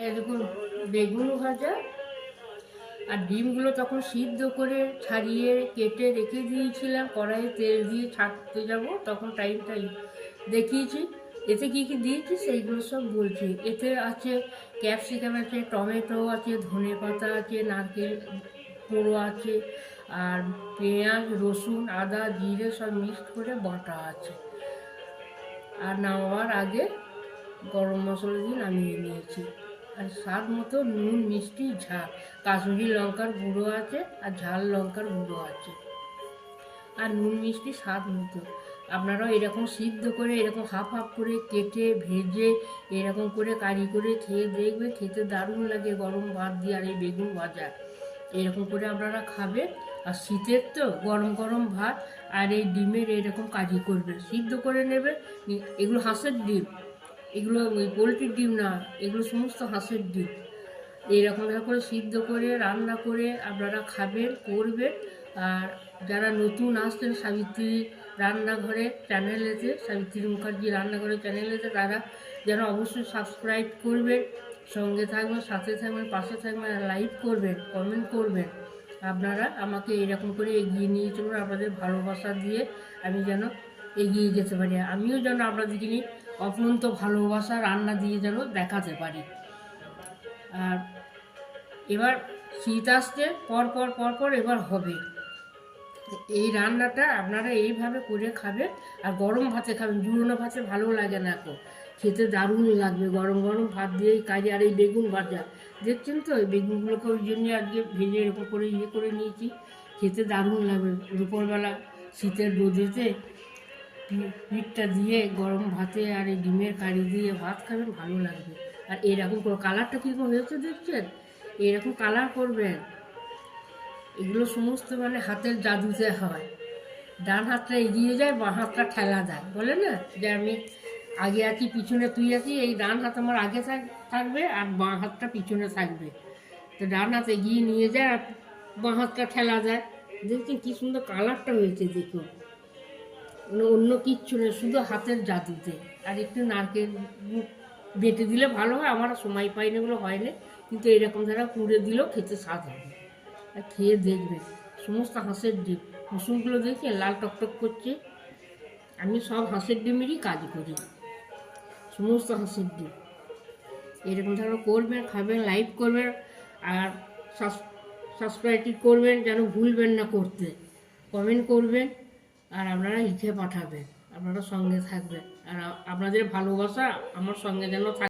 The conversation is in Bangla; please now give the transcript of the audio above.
এরকম বেগুন ভাজা আর ডিমগুলো তখন সিদ্ধ করে ছাড়িয়ে কেটে রেখে দিয়েছিলাম, কড়াইয়ে তেল দিয়ে ছাড়তে যাব তখন টাইমটা দেখিয়েছি। এতে কী কী দিয়েছি সেইগুলো সব বলছি। এতে আছে ক্যাপসিকাম আছে, টমেটো আছে, ধনে পাতা আছে, নারকেল কোড়ো আছে, আর পেঁয়াজ, রসুন, আদা, জিরে সব মিক্সড করে বাটা আছে। আর নামাবার আগে গরম মশলা দিয়ে নামিয়ে নিয়েছি। আর স্বাদ মতো নুন, মিষ্টি, ঝাল, কাশ্মীরি লঙ্কার গুঁড়ো আছে আর ঝাল লঙ্কার গুঁড়ো আছে, আর নুন মিষ্টি স্বাদ মতো। আপনারাও এরকম সিদ্ধ করে এরকম হাফ হাফ করে কেটে ভেজে এরকম করে কারি করে খেয়ে দেখবে, খেতে দারুণ লাগে গরম ভাত দিয়ে। আর এই বেগুন ভাজা এরকম করে আপনারা খাবেন। আর শীতের তো গরম গরম ভাত আর এই ডিমের এরকম কারি করবেন, সিদ্ধ করে নেবে। এগুলো হাঁসের ডিম, এগুলো ওই পোলট্রির ডিম না, এগুলো সমস্ত হাঁসের ডিম। এইরকম করে সিদ্ধ করে রান্না করে আপনারা খাবেন, করবেন। আর যারা নতুন আসছেন সাবিত্রী রান্নাঘরে চ্যানেলেতে, সাবিত্রী মুখার্জি রান্নাঘরের চ্যানেলেতে, তারা যেন অবশ্যই সাবস্ক্রাইব করবেন, সঙ্গে থাকবেন, সাথে থাকবেন, পাশে থাকবেন, আর লাইক করবেন, কমেন্ট করবেন। আপনারা আমাকে এরকম করে এগিয়ে নিয়ে চলুন, আপনাদের ভালোবাসা দিয়ে আমি যেন এগিয়ে যেতে পারি, আমিও যেন আপনাদেরকে নিয়ে অফুরন্ত ভালোবাসা রান্না দিয়ে যেন দেখাতে পারি। আর এবার শীত আসছে পর এবার হবে এই রান্নাটা, আপনারা এইভাবে করে খাবেন। আর গরম ভাতে খাবেন, জুড়োনো ভাতে ভালো লাগে না, এখন খেতে দারুণ লাগবে গরম গরম ভাত দিয়ে এই কাজে। আর এই বেগুন ভাজা দেখছেন তো, এই বেগুনগুলোকে ওই জন্য আজকে ভেজে এরকম করে করে নিয়েছি, খেতে দারুণ লাগবে। দুপুরবেলা শীতের রোদেতে পিঠটা দিয়ে গরম ভাতে আর এই ডিমের কারি দিয়ে ভাত খাবেন, ভালো লাগবে। আর এরকম করে কালারটা কীরকম হয়েছে দেখছেন, এরকম কালার করবেন। এগুলো সমস্ত মানে হাতের জাদুতে হয়। ডান হাতটা এগিয়ে যায়, বাঁ হাতটা ঠেলা দেয়, বলে না যে আমি আগে আছি পিছনে তুই আছি, এই ডান হাত আমার আগে থাকবে আর বাঁ হাতটা পিছনে থাকবে। তো ডান হাত এগিয়ে নিয়ে যায় আর বাঁ হাতটা ঠেলা দেয়। দেখছেন কী সুন্দর কালারটা হয়েছে, দেখুন। অন্য কিচ্ছু নেই, শুধু হাতের জাদুতে। আর একটু নারকেল বেটে দিলে ভালো হয়, আমার সময় পাইনি এগুলো হয় না, কিন্তু এরকম ধারা কুড়ে দিলেও খেতে স্বাদ হবে। আর খেয়ে দেখবেন, সমস্ত হাঁসের ডিম, কুসুমগুলো দেখে লাল টকটক করছে। আমি সব হাঁসের ডিমেরই কাজ করি, সমস্ত হাঁসের ডিম। এরকম ধরো করবেন, খাবেন, লাইক করবেন, আর সাবস্ক্রাইব করবেন, যেন ভুলবেন না করতে। কমেন্ট করবেন, আর আপনারা লিখে পাঠাবেন, আপনারা সঙ্গে থাকবেন। আর আপনাদের ভালোবাসা আমার সঙ্গে যেন থাকে।